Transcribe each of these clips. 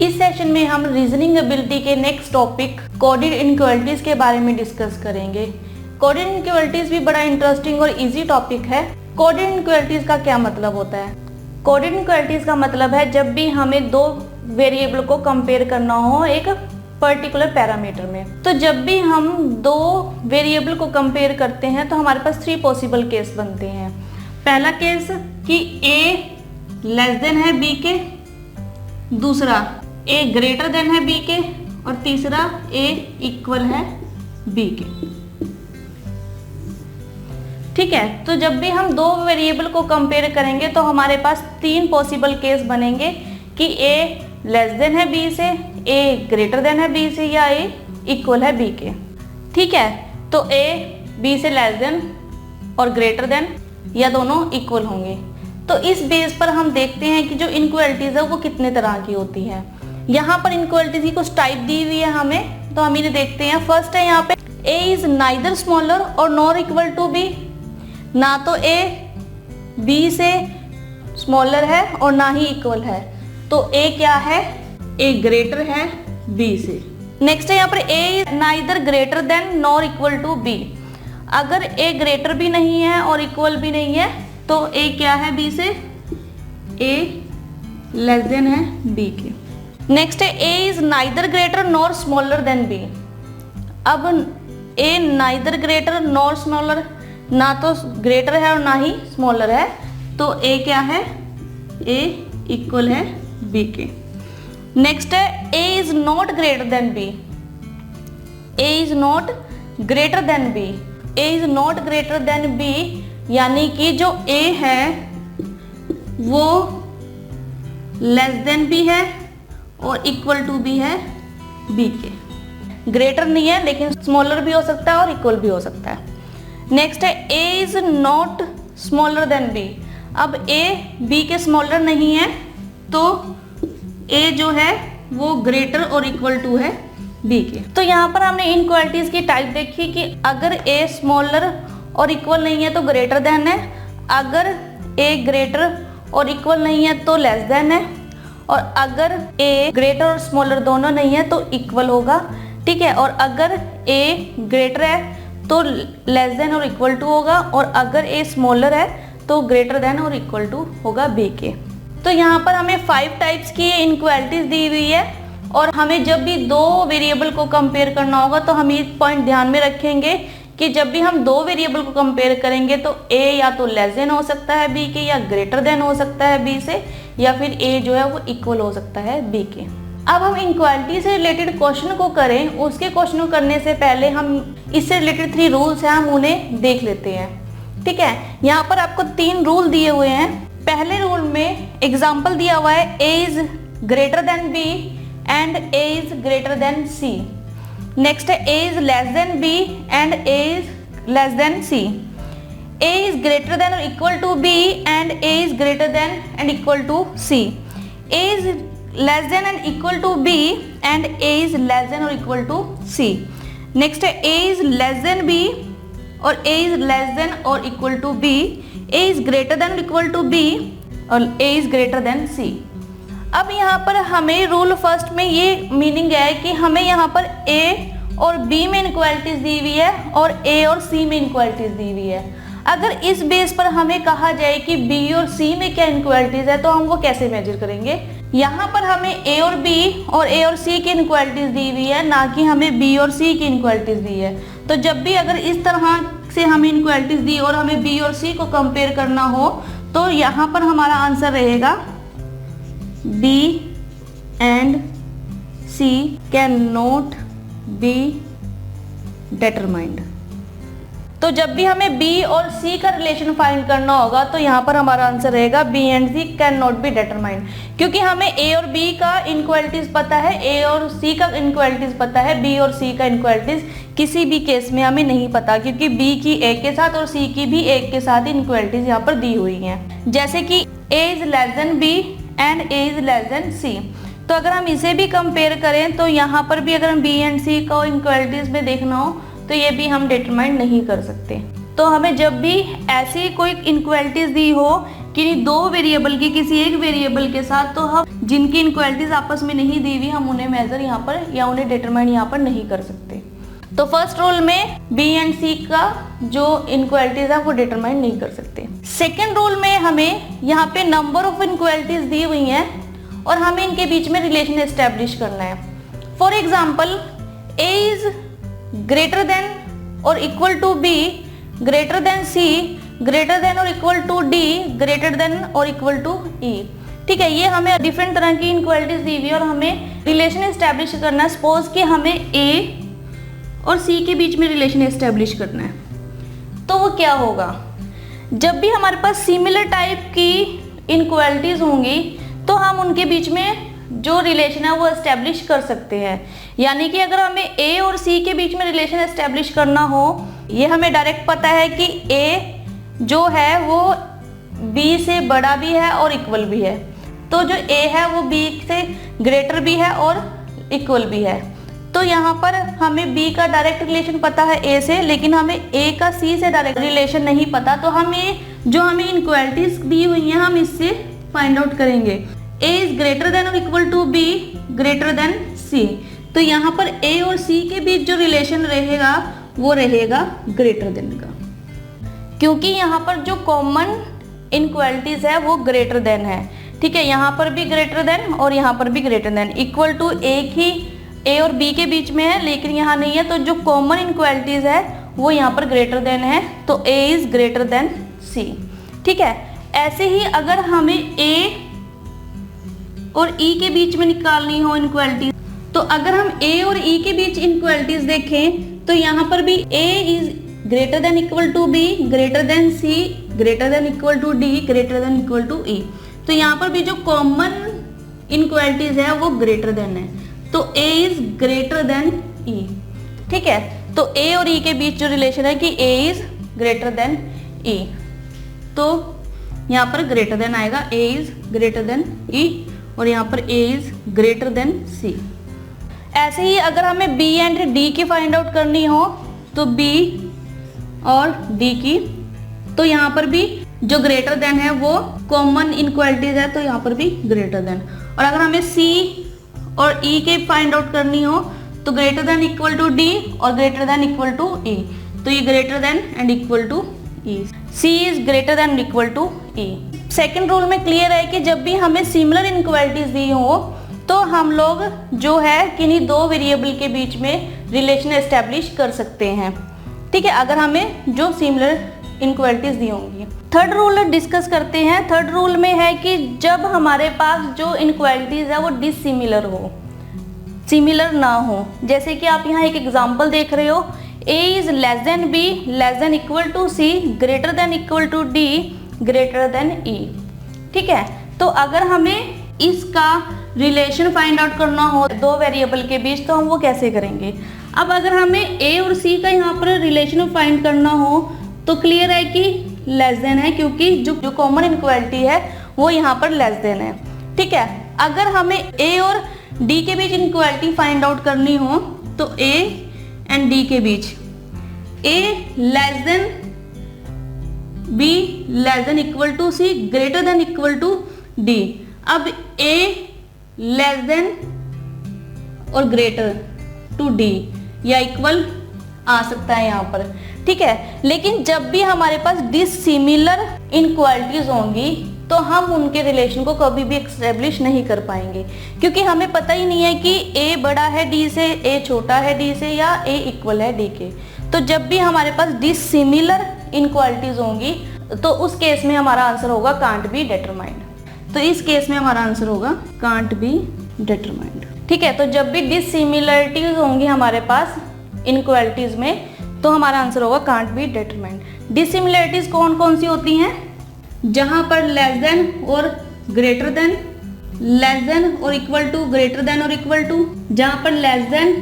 इस सेशन में हम रीजनिंग एबिलिटी के नेक्स्ट टॉपिक कोडेड इनइक्वालिटीज के बारे में डिस्कस करेंगे। कोडेड इनइक्वालिटीज भी बड़ा इंटरेस्टिंग और इजी टॉपिक है। कोडेड इनइक्वालिटीज का क्या मतलब होता है? कोडेड इनइक्वालिटीज का मतलब है जब भी हमें दो वेरिएबल को कंपेयर करना हो एक पर्टिकुलर पैरामीटर में, तो जब भी हम दो वेरिएबल को कंपेयर करते हैं तो हमारे पास 3 पॉसिबल केस बनते हैं। पहला केस कि a लेस देन है b के, दूसरा a ग्रेटर देन है b के, और तीसरा a इक्वल है b के। ठीक है, तो जब भी हम दो वेरिएबल को कंपेयर करेंगे तो हमारे पास 3 पॉसिबल केस बनेंगे कि a लेस देन है b से, a ग्रेटर देन है b से, या a इक्वल है b के। ठीक है, तो a b से लेस देन और ग्रेटर देन या दोनों इक्वल होंगे। तो इस बेस पर हम देखते हैं कि जो इनइक्वालिटीज है वो कितने तरह की होती है। यहाँ पर इनइक्वालिटीज की कुछ टाइप दी हुई है हमें, तो हम इन्हें देखते हैं। फर्स्ट है यहाँ पे a इज नाइदर स्मॉलर और नॉर इक्वल टू b, ना तो a b से स्मॉलर है और ना ही इक्वल है, तो a क्या है? a ग्रेटर है b से। नेक्स्ट है यहाँ पर a is neither greater than nor equal to b, अगर a ग्रेटर भी नहीं है और इक्वल भी नहीं है तो a क्या है b से? a लेस देन है b के। नेक्स्ट है a is neither greater nor smaller than b, अब a neither greater nor smaller, ना तो ग्रेटर है और ना ही स्मॉलर है, तो a क्या है? a इक्वल है b के। नेक्स्ट है a is not greater than b, a is not greater than b, a is not greater than b यानी कि जो a है वो लेस देन b है और इक्वल टू b है b के। ग्रेटर नहीं है लेकिन स्मॉलर भी हो सकता है और इक्वल भी हो सकता है। नेक्स्ट है a is not smaller than b, अब a b के स्मॉलर नहीं है तो a जो है वो ग्रेटर और इक्वल टू है b के। तो यहाँ पर हमने इनइक्वालिटीज की टाइप देखी कि अगर a स्मॉलर और इक्वल नहीं है तो ग्रेटर देन है, अगर a ग्रेटर और इक्वल नहीं है तो लेस देन है, और अगर a ग्रेटर और स्मॉलर दोनों नहीं है तो इक्वल होगा। ठीक है, और अगर a ग्रेटर है तो लेस देन और इक्वल टू होगा, और अगर a स्मॉलर है तो ग्रेटर देन और इक्वल टू होगा b के। तो यहाँ पर हमें 5 टाइप्स की इनइक्वालिटीज दी हुई है, और हमें जब भी दो वेरिएबल को कंपेयर करना होगा तो हम ये पॉइंट ध्यान में रखेंगे कि जब भी हम दो वेरिएबल को कंपेयर करेंगे तो a या तो लेस देन हो सकता है b के, या ग्रेटर देन हो सकता है b से, या फिर a जो है वो इक्वल हो सकता है b के। अब हम इनइक्वालिटी से रिलेटेड क्वेश्चन को करें, उसके क्वेश्चन को करने से पहले हम इससे रिलेटेड 3 रूल्स हैं, हम उन्हें देख लेते हैं। ठीक है, यहाँ पर आपको 3 रूल दिए हुए हैं। पहले रूल में एग्जाम्पल दिया हुआ है a is greater than b and a is greater than c। Next है a is less than b and a is less than c। a is greater than और equal to b and a is greater than and equal to c। a is less than and equal to b and a is less than और equal to c। Next है a is less than b और a is less than और equal to b, a is greater than और equal to b और a is greater than c। अब यहाँ पर हमें रूल फर्स्ट में ये मीनिंग है कि हमें यहाँ पर a और b में इनइक्वालिटीज दी हुई है और a और c में इनइक्वालिटीज दी हुई है। अगर इस बेस पर हमें कहा जाए कि b और c में क्या इनइक्वालिटीज है तो हम वो कैसे मेजर करेंगे? यहाँ पर हमें a और b और a और c की इनइक्वालिटीज दी हुई है, ना कि हमें b और c की इनइक्वालिटीज दी है। तो जब भी अगर इस तरह से हमें इनइक्वालिटीज दी और हमें b और c को कंपेयर करना हो तो यहाँ पर हमारा आंसर रहेगा b and c can not be determined. तो जब भी हमें b और c का रिलेशन फाइंड करना होगा तो यहाँ पर हमारा आंसर रहेगा b and c can not be determined, क्योंकि हमें a और b का इनइक्वालिटीज पता है, a और c का इनइक्वालिटीज पता है, b और c का इनइक्वालिटीज किसी भी केस में हमें नहीं पता, क्योंकि b की a के साथ और c की भी a के साथ इनइक्वालिटीज यहाँ पर दी हुई हैं। जैसे कि a is less than b and a is less than c, तो अगर हम इसे भी कंपेयर करें तो यहाँ पर भी अगर हम b एंड c को इनइक्वालिटीज में देखना हो तो ये भी हम डिटरमाइन नहीं कर सकते। तो हमें जब भी ऐसी कोई इनइक्वालिटीज दी हो कि दो वेरिएबल की किसी एक वेरिएबल के साथ, तो हम जिनकी इनक्वालिटीज आपस में नहीं दी हुई हम उन्हें मेजर यहाँ पर या उन्हें डिटरमाइन यहाँ पर नहीं कर सकते। तो फर्स्ट रूल में बी एंड सी का जो इनक्वालिटीज है वो डिटरमाइन नहीं कर सकते। सेकेंड रूल में हमें यहाँ पे नंबर ऑफ इनक्वालिटीज दी हुई हैं और हमें इनके बीच में रिलेशन एस्टेब्लिश करना है। For example A is greater than और equal to B, greater than C, greater than और equal to D, greater than और इक्वल टू ई। ठीक है, ये हमें डिफरेंट तरह की इनक्वालिटीज दी हुई है और हमें रिलेशन एस्टेब्लिश करना है। सपोज कि हमें ए और सी के बीच में रिलेशन एस्टेब्लिश करना है, तो वो क्या होगा, जब भी हमारे पास सिमिलर टाइप की इनक्वालिटीज होंगी तो हम उनके बीच में जो रिलेशन है वो एस्टेब्लिश कर सकते हैं। यानी कि अगर हमें ए और सी के बीच में रिलेशन एस्टेब्लिश करना हो, ये हमें डायरेक्ट पता है कि ए जो है वो बी से बड़ा भी है और इक्वल भी है, तो जो ए है वो बी से ग्रेटर भी है और इक्वल भी है। तो यहाँ पर हमें b का डायरेक्ट रिलेशन पता है a से, लेकिन हमें a का c से डायरेक्ट रिलेशन नहीं पता। तो हमें जो हमें इनक्वालिटीज दी हुई हैं हम इससे फाइंड आउट करेंगे। a इज ग्रेटर देन और equal to b greater than c, तो यहाँ पर a और c के बीच जो रिलेशन रहेगा वो रहेगा ग्रेटर देन का, क्योंकि यहाँ पर जो कॉमन इनक्वालिटीज है वो ग्रेटर देन है। ठीक है, यहाँ पर भी ग्रेटर देन और यहाँ पर भी ग्रेटर देन, इक्वल टू एक ही ए और बी के बीच में है लेकिन यहाँ नहीं है, तो जो कॉमन इनक्वालिटीज है वो यहाँ पर ग्रेटर देन है, तो ए इज ग्रेटर देन सी। ठीक है, ऐसे ही अगर हमें ए और ई के बीच में निकालनी हो इनक्वालिटीज, तो अगर हम ए और ई के बीच इनक्वालिटीज देखें तो यहाँ पर भी A is greater than equal to B, greater than C, greater than equal to D, greater than equal to E. तो यहाँ पर भी जो कॉमन इनक्वालिटीज है वो ग्रेटर देन है, तो a is greater than e। ठीक है, तो a और e के बीच जो रिलेशन है कि a is greater than e, तो यहाँ पर ग्रेटर देन आएगा, a is greater than e और यहाँ पर a is greater than c। ऐसे ही अगर हमें b एंड d की फाइंड आउट करनी हो तो b और d की, तो यहाँ पर भी जो ग्रेटर देन है वो कॉमन इनक्वालिटीज है, तो यहाँ पर भी ग्रेटर देन। और अगर हमें c और e के फाइंड आउट करनी हो तो greater than equal to d और greater than equal to e, तो ये greater than and equal to e, c is greater than equal to e। Second rule में क्लियर है कि जब भी हमें सिमिलर इनक्वालिटीज दी हो तो हम लोग जो है किन्हीं दो वेरिएबल के बीच में रिलेशन एस्टेब्लिश कर सकते हैं। ठीक है, अगर हमें जो सिमिलर इनक्वालिटीज दी होंगी। थर्ड रूल डिस्कस करते हैं। थर्ड रूल में है कि जब हमारे पास जो इनक्वालिटीज है वो डिसिमिलर हो, सिमिलर ना हो। जैसे कि आप यहाँ एक एग्जांपल देख रहे हो, a is less than b less than equal to c greater than equal to d greater than e। ठीक है, तो अगर हमें इसका रिलेशन फाइंड आउट करना हो दो वेरिएबल के बीच तो हम वो कैसे करेंगे। अब अगर हमें a और c का यहाँ पर रिलेशन फाइंड करना हो तो क्लियर है कि लेस देन है, क्योंकि जो कॉमन इनक्वालिटी है वो यहाँ पर लेस देन है। ठीक है, अगर हमें a और d के बीच इनक्वालिटी फाइंड आउट करनी हो तो a एंड d के बीच a less than b less than equal to c greater than equal to d। अब a लेस देन और ग्रेटर टू d या इक्वल आ सकता है यहाँ पर। ठीक है, लेकिन जब भी हमारे पास डिसिमिलर इनक्वालिटीज होंगी तो हम उनके रिलेशन को कभी भी एस्टेब्लिश नहीं कर पाएंगे, क्योंकि हमें पता ही नहीं है कि a बड़ा है d से, a छोटा है d से या a इक्वल है d के। तो जब भी हमारे पास डिसिमिलर इनक्वालिटीज होंगी तो उस केस में हमारा आंसर होगा कांट बी डिटरमाइंड। तो इस केस में हमारा आंसर होगा कांट बी डिटरमाइंड। ठीक है, तो जब भी डिसिमिलरिटीज होंगी हमारे पास इनक्वालिटीज में तो हमारा आंसर होगा कांट बी डिटरमाइंड। डिसिमिलरिटीज कौन कौन सी होती हैं, जहां पर लेस देन और ग्रेटर देन, लेस देन और इक्वल टू, ग्रेटर देन और इक्वल टू, जहां पर लेस देन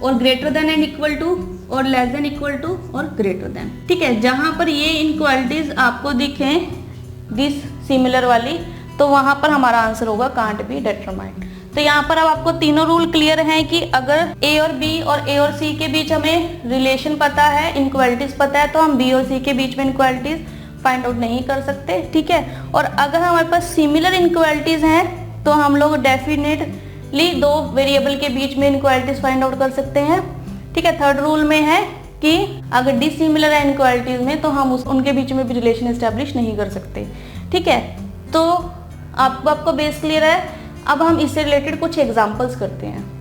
और greater than and equal to, और लेस देन इक्वल टू और ग्रेटर देन। ठीक है, जहां पर ये इनक्वालिटीज आपको दिखें दिस सिमिलर वाली तो वहां पर हमारा आंसर होगा कांट बी डिटरमाइंड। तो यहाँ पर अब आपको तीनों रूल क्लियर हैं कि अगर a और b और a और c के बीच हमें रिलेशन पता है, इनक्वालिटीज पता है, तो हम b और c के बीच में इनक्वालिटीज फाइंड आउट नहीं कर सकते, ठीक है। और अगर हमारे पास सिमिलर इनइक्वालिटीज हैं तो हम लोग डेफिनेटली दो वेरिएबल के बीच में इनइक्वालिटीज फाइंड आउट कर सकते हैं, ठीक है। थर्ड रूल में है कि अगर डिसिमिलर है इनइक्वालिटीज में तो हम उनके बीच में भी रिलेशन एस्टेब्लिश नहीं कर सकते, ठीक है। तो आपको बेस क्लियर है। अब हम इससे रिलेटेड कुछ एग्जांपल्स करते हैं।